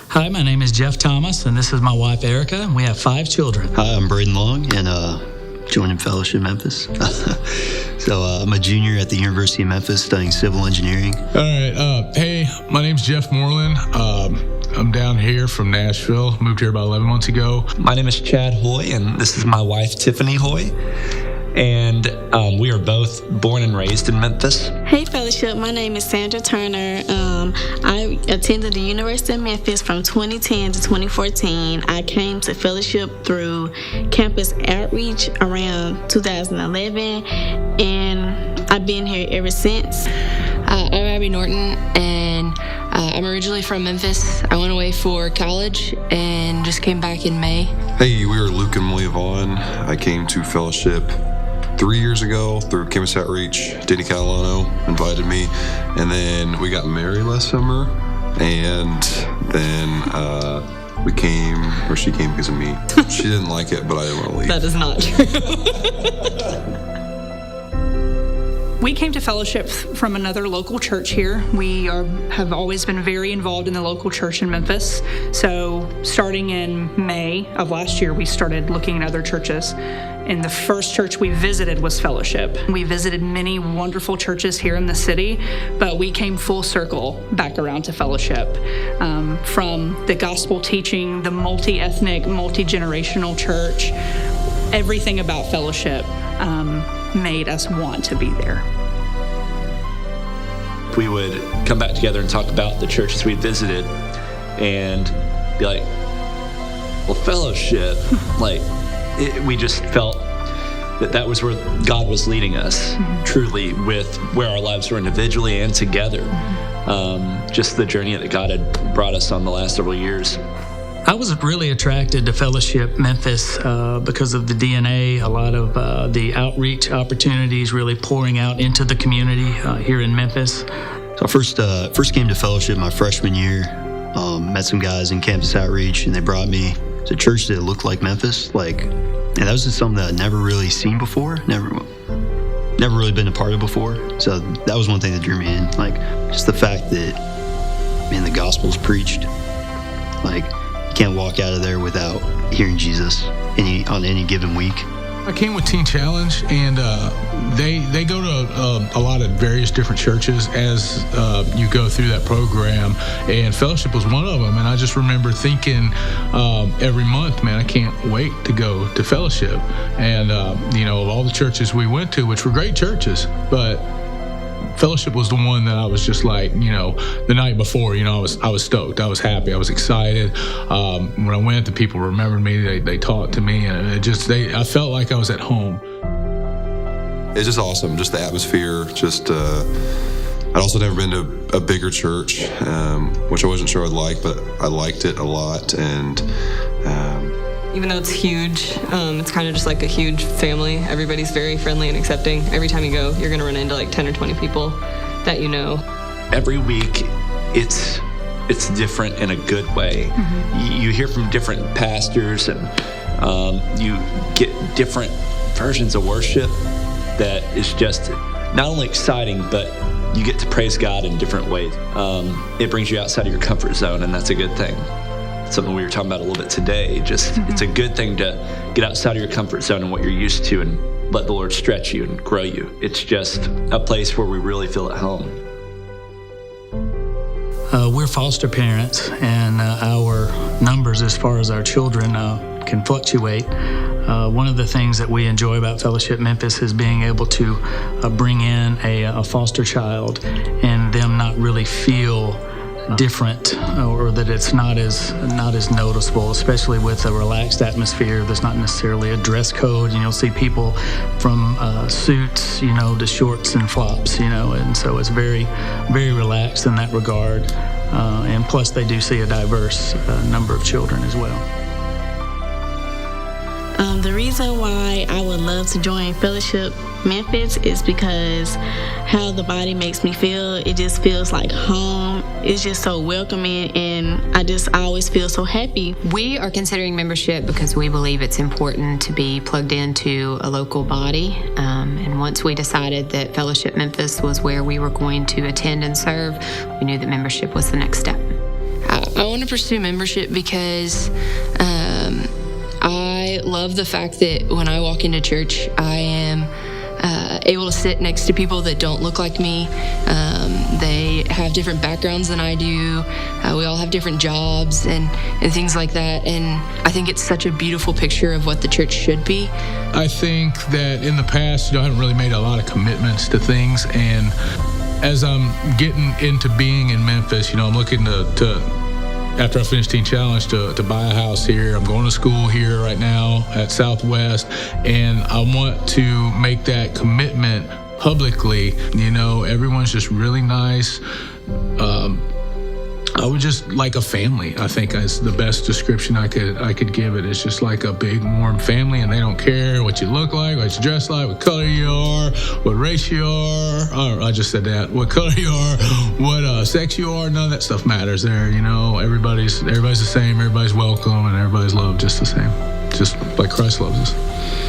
Hi, my name is Jeff Thomas, and this is my wife, Erica, and we have 5 children. Hi, I'm Braden Long, and joining Fellowship Memphis. So I'm a junior at the University of Memphis studying civil engineering. All right. Hey, my name's Jeff Moreland. I'm down here from Nashville. Moved here about 11 months ago. My name is Chad Hoy, and this is my wife, Tiffany Hoy. And we are both born and raised in Memphis. Hey, Fellowship. My name is Sandra Turner. I attended the University of Memphis from 2010 to 2014. I came to Fellowship through campus outreach around 2011, and I've been here ever since. I'm Abby Norton, and I'm originally from Memphis. I went away for college and just came back in May. Hey, we are Luke and Malia Vaughn. I came to Fellowship 3 years ago through Campus Outreach. Danny Catalano invited me, and then we got married last summer, and then she came because of me. She didn't like it, but I didn't want to leave. That is not true. We came to Fellowship from another local church here. We have always been very involved in the local church in Memphis. So starting in May of last year, we started looking at other churches. And the first church we visited was Fellowship. We visited many wonderful churches here in the city, but we came full circle back around to Fellowship. From the gospel teaching, the multi-ethnic, multi-generational church, everything about Fellowship made us want to be there. We would come back together and talk about the churches we visited and be like, well, Fellowship, we just felt that was where God was leading us, truly, with where our lives were individually and together. Just the journey that God had brought us on the last several years. I was really attracted to Fellowship Memphis because of the DNA, a lot of the outreach opportunities really pouring out into the community here in Memphis. So I first came to Fellowship my freshman year, met some guys in Campus Outreach, and they brought me to a church that looked like Memphis. And that was just something that I'd never really seen before, never really been a part of before. So that was one thing that drew me in, just the fact that, man, the gospel's preached. You can't walk out of there without hearing Jesus on any given week. I came with Teen Challenge, and they go to a lot of various different churches as you go through that program, and Fellowship was one of them. And I just remember thinking every month, man, I can't wait to go to Fellowship. And of all the churches we went to, which were great churches, but Fellowship was the one that I was just the night before, I was stoked. I was happy. I was excited. When I went, the people remembered me. They talked to me, and I felt like I was at home. It's just awesome. Just the atmosphere. I'd also never been to a bigger church, which I wasn't sure I'd like, but I liked it a lot. And Even though it's huge, it's kind of just like a huge family. Everybody's very friendly and accepting. Every time you go, you're going to run into 10 or 20 people that you know. Every week, it's different in a good way. Mm-hmm. You hear from different pastors, and you get different versions of worship that is just not only exciting, but you get to praise God in different ways. It brings you outside of your comfort zone, and that's a good thing. Something we were talking about a little bit today. It's a good thing to get outside of your comfort zone and what you're used to, and let the Lord stretch you and grow you. It's just a place where we really feel at home. We're foster parents, and our numbers as far as our children can fluctuate. One of the things that we enjoy about Fellowship Memphis is being able to bring in a foster child and them not really feel different, or that it's not as noticeable, especially with a relaxed atmosphere. There's not necessarily a dress code, and you'll see people from suits, to shorts and flops, and so it's very, very relaxed in that regard. And plus, they do see a diverse number of children as well. The reason why I would love to join Fellowship Memphis is because how the body makes me feel. It just feels like home. It's just so welcoming, and I always feel so happy. We are considering membership because we believe it's important to be plugged into a local body. And once we decided that Fellowship Memphis was where we were going to attend and serve, we knew that membership was the next step. I want to pursue membership because I love the fact that when I walk into church, I am able to sit next to people that don't look like me. They have different backgrounds than I do. We all have different jobs and things like that. And I think it's such a beautiful picture of what the church should be. I think that in the past, I haven't really made a lot of commitments to things. And as I'm getting into being in Memphis, I'm looking to after I finish Teen Challenge, to buy a house here. I'm going to school here right now at Southwest, and I want to make that commitment publicly. Everyone's just really nice. I would just like a family, I think is the best description I could give it. It's just like a big, warm family, and they don't care what you look like, what you dress like, what color you are, what race you are. Oh, I just said that. What color you are, what sex you are. None of that stuff matters there. Everybody's the same. Everybody's welcome, and everybody's loved just the same, just like Christ loves us.